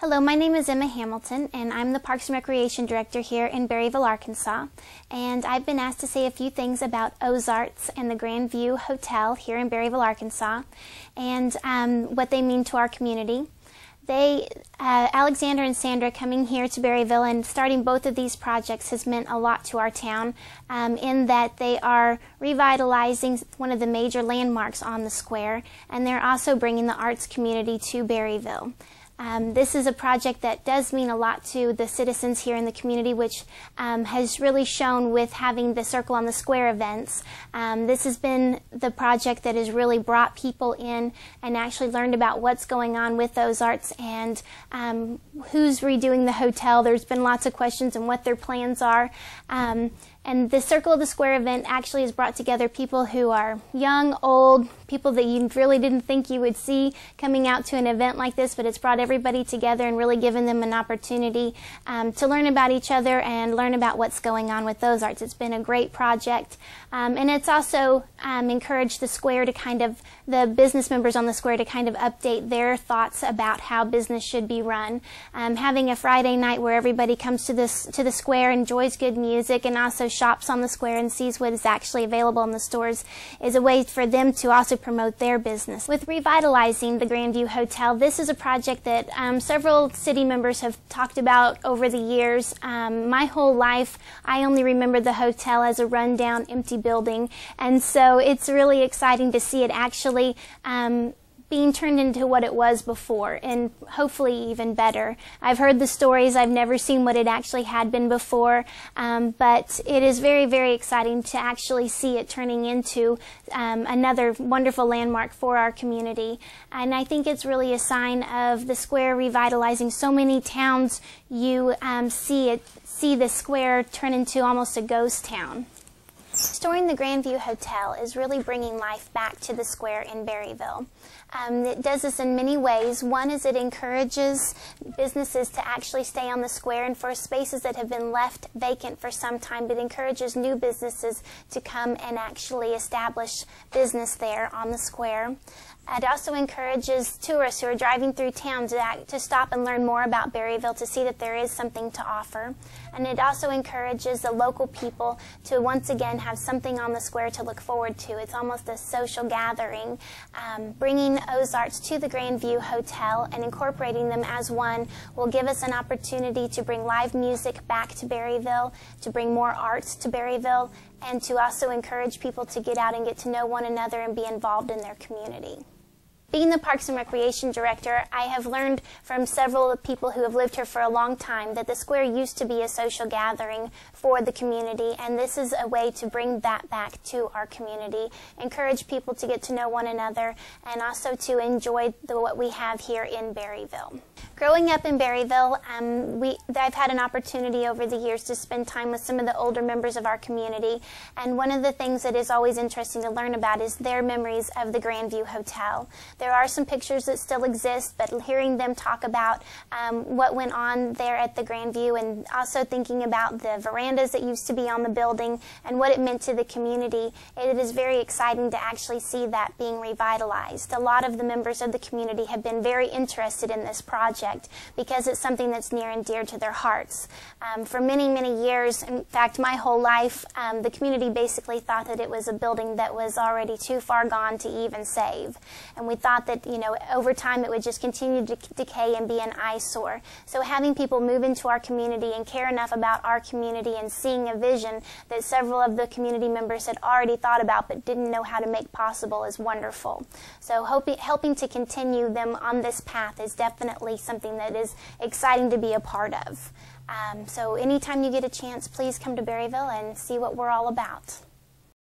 Hello, my name is Emma Hamilton, and I'm the Parks and Recreation Director here in Berryville, Arkansas. And I've been asked to say a few things about Ozarts and the Grand View Hotel here in Berryville, Arkansas, and what they mean to our community. Alexander and Sandra coming here to Berryville and starting both of these projects has meant a lot to our town in that they are revitalizing one of the major landmarks on the square, and they're also bringing the arts community to Berryville. This is a project that does mean a lot to the citizens here in the community, which has really shown with having the Circle on the Square events. This has been the project that has really brought people in and actually learned about what's going on with Ozarts and who's redoing the hotel. There's been lots of questions on what their plans are. And the Circle of the Square event actually has brought together people who are young, old, people that you really didn't think you would see coming out to an event like this, but it's brought everybody together and really given them an opportunity to learn about each other and learn about what's going on with Ozarts. It's been a great project. And it's also encouraged the square to the business members on the square to kind of update their thoughts about how business should be run. Having a Friday night where everybody comes to the square, enjoys good music, and also shops on the square and sees what is actually available in the stores is a way for them to also promote their business. With revitalizing the Grandview Hotel, this is a project that several city members have talked about over the years. My whole life, I only remember the hotel as a rundown, empty building, and so it's really exciting to see it actually being turned into what it was before, and hopefully even better. I've heard the stories. I've never seen what it actually had been before, but it is very, very exciting to actually see it turning into another wonderful landmark for our community. And I think it's really a sign of the square revitalizing so many towns. You see the square turn into almost a ghost town. Restoring the Grandview Hotel is really bringing life back to the square in Berryville. It does this in many ways. One is it encourages businesses to actually stay on the square, and for spaces that have been left vacant for some time, it encourages new businesses to come and actually establish business there on the square. It also encourages tourists who are driving through town to stop and learn more about Berryville, to see that there is something to offer. And it also encourages the local people to once again have something on the square to look forward to. It's almost a social gathering. Bringing Ozarts to the Grandview Hotel and incorporating them as one will give us an opportunity to bring live music back to Berryville, to bring more arts to Berryville, and to also encourage people to get out and get to know one another and be involved in their community. Being the Parks and Recreation Director, I have learned from several people who have lived here for a long time that the square used to be a social gathering for the community, and this is a way to bring that back to our community, encourage people to get to know one another, and also to enjoy what we have here in Berryville. Growing up in Berryville, I've had an opportunity over the years to spend time with some of the older members of our community, and one of the things that is always interesting to learn about is their memories of the Grandview Hotel. There are some pictures that still exist, but hearing them talk about what went on there at the Grandview, and also thinking about the verandas that used to be on the building and what it meant to the community, it is very exciting to actually see that being revitalized. A lot of the members of the community have been very interested in this project because it's something that's near and dear to their hearts. For many, many years, in fact my whole life, the community basically thought that it was a building that was already too far gone to even save. And we thought that, over time it would just continue to decay and be an eyesore. So having people move into our community and care enough about our community and seeing a vision that several of the community members had already thought about but didn't know how to make possible is wonderful. So helping to continue them on this path is definitely something that is exciting to be a part of. So anytime you get a chance, please come to Berryville and see what we're all about.